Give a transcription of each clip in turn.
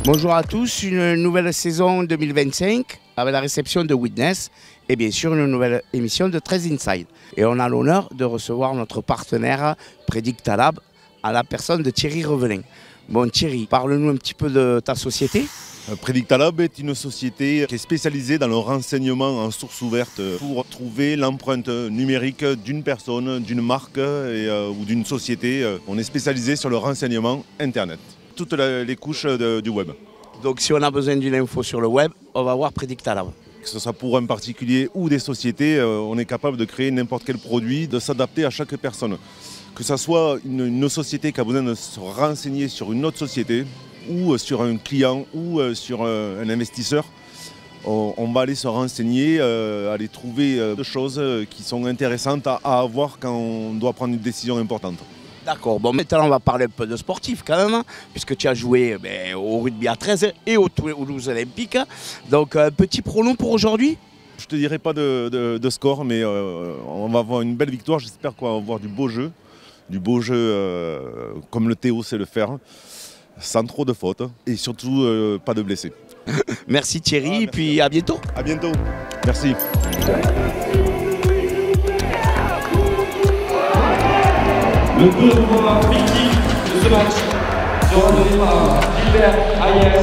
Bonjour à tous, une nouvelle saison 2025 avec la réception de Witness et bien sûr une nouvelle émission de 13 Inside. Et on a l'honneur de recevoir notre partenaire Predictalab à la personne de Thierry Revelin. Bon Thierry, parle-nous un petit peu de ta société. Predictalab est une société qui est spécialisée dans le renseignement en source ouverte pour trouver l'empreinte numérique d'une personne, d'une marque ou d'une société. On est spécialisé sur le renseignement Internet, toutes les couches du web. Donc si on a besoin d'une info sur le web, on va voir Predictalab. Que ce soit pour un particulier ou des sociétés, on est capable de créer n'importe quel produit, de s'adapter à chaque personne. Que ce soit une société qui a besoin de se renseigner sur une autre société, ou sur un client ou sur un investisseur, on va aller se renseigner, aller trouver des choses qui sont intéressantes à avoir quand on doit prendre une décision importante. D'accord, bon maintenant on va parler un peu de sportif quand même, puisque tu as joué au rugby à 13 et au Toulouse Olympique. Donc un petit pronom pour aujourd'hui? Je ne te dirai pas de score, mais on va avoir une belle victoire. J'espère qu'on va avoir du beau jeu comme le Théo sait le faire. Sans trop de fautes et surtout pas de blessés. Merci Thierry, et puis à bientôt. À bientôt, merci. Le coup de pouvoir critique de ce match sera donné par Gilbert Hayes.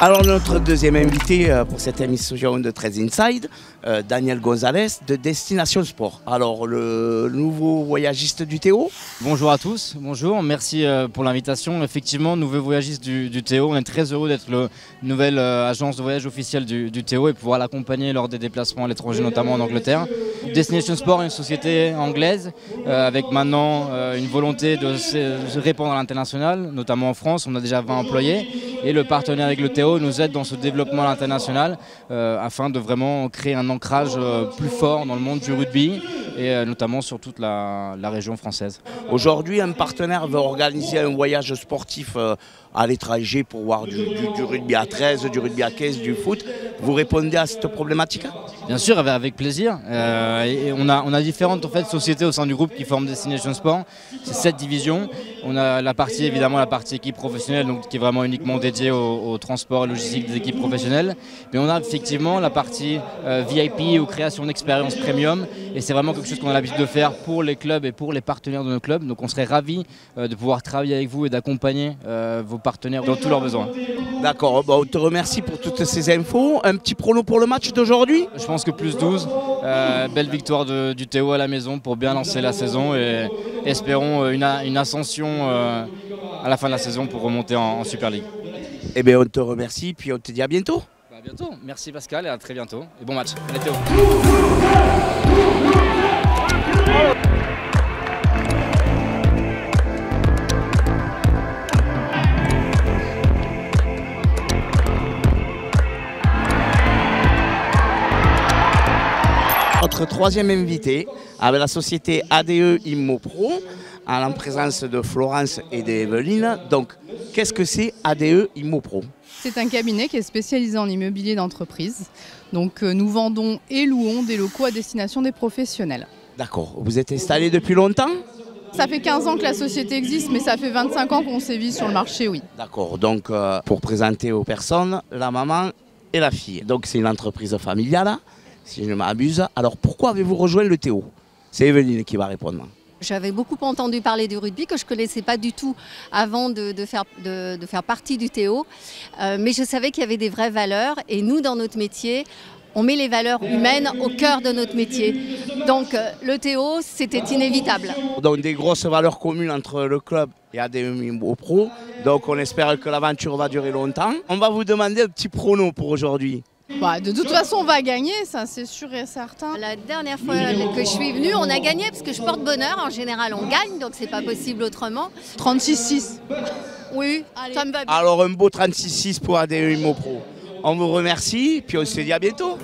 Alors notre deuxième invité pour cette émission de 13 Inside, Daniel Gonzalez de Destination Sport. Alors le nouveau voyagiste du Théo. Bonjour à tous, bonjour, merci pour l'invitation. Effectivement, nouveau voyagiste du Théo, on est très heureux d'être la nouvelle agence de voyage officielle du Théo et pouvoir l'accompagner lors des déplacements à l'étranger, notamment en Angleterre. Destination Sport est une société anglaise avec maintenant une volonté de se répandre à l'international, notamment en France, on a déjà 20 employés et le partenaire avec le Théo nous aide dans ce développement à l'international afin de vraiment créer un ancrage plus fort dans le monde du rugby et notamment sur toute la région française. Aujourd'hui, un partenaire veut organiser un voyage sportif à l'étranger pour voir du rugby à 13, du rugby à 15, du foot. Vous répondez à cette problématique? Bien sûr, avec plaisir. Et on a différentes sociétés au sein du groupe qui forment Destination Sport. C'est 7 divisions. On a la partie équipe professionnelle, donc, qui est vraiment uniquement dédiée au transport et logistique des équipes professionnelles. Mais on a effectivement la partie VIP ou création d'expériences premium. Et c'est vraiment quelque chose qu'on a l'habitude de faire pour les clubs et pour les partenaires de nos clubs. Donc on serait ravis de pouvoir travailler avec vous et d'accompagner vos partenaires dans tous leurs besoins. D'accord, on te remercie pour toutes ces infos. Un petit prono pour le match d'aujourd'hui? Je pense que plus 12, belle victoire du Théo à la maison pour bien lancer la saison et espérons une ascension à la fin de la saison pour remonter en Super League. Eh bien on te remercie puis on te dit à bientôt. À bientôt, merci Pascal et à très bientôt et bon match. Allez Théo. Notre troisième invité avec la société ADE Immopro, en la présence de Florence et d'Evelyne. Donc, qu'est-ce que c'est ADE Immopro? C'est un cabinet qui est spécialisé en immobilier d'entreprise. Donc, nous vendons et louons des locaux à destination des professionnels. D'accord. Vous êtes installé depuis longtemps? Ça fait 15 ans que la société existe, mais ça fait 25 ans qu'on sévit sur le marché, oui. D'accord. Donc, pour présenter aux personnes, la maman et la fille. Donc, c'est une entreprise familiale, si je ne m'abuse. Alors pourquoi avez-vous rejoint le Théo? C'est Evelyne qui va répondre. J'avais beaucoup entendu parler du rugby que je ne connaissais pas du tout avant de faire partie du Théo. Mais je savais qu'il y avait des vraies valeurs et nous, dans notre métier, on met les valeurs humaines au cœur de notre métier. Donc le Théo, c'était inévitable. Donc des grosses valeurs communes entre le club et ADE Immopro. Donc on espère que l'aventure va durer longtemps. On va vous demander un petit prono pour aujourd'hui. Bah, de toute façon, on va gagner, ça c'est sûr et certain. La dernière fois que je suis venue, on a gagné parce que je porte bonheur. En général, on gagne, donc c'est pas possible autrement. 36-6. Oui, allez. Ça me va bien. Alors un beau 36-6 pour ADE Immopro. On vous remercie, puis on se dit à bientôt.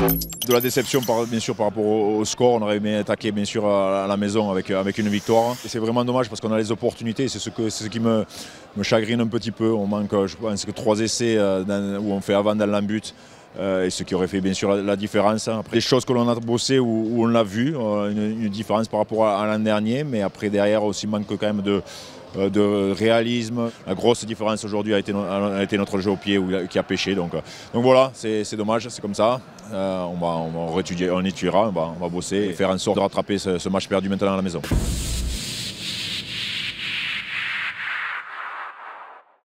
Merci. De la déception bien sûr par rapport au score, on aurait aimé attaquer bien sûr à la maison avec une victoire. Et c'est vraiment dommage parce qu'on a les opportunités, c'est ce qui me chagrine un petit peu. On manque, je pense, que 3 essais où on fait avant dans l'embut. Et ce qui aurait fait bien sûr la différence. Après, des choses que l'on a bossé où on l'a vu, une différence par rapport à l'an dernier, mais après derrière aussi manque quand même de réalisme. La grosse différence aujourd'hui a été notre jeu au pied qui a pêché. Donc voilà, c'est dommage, c'est comme ça. On étudiera, on va bosser et faire en sorte de rattraper ce match perdu maintenant à la maison.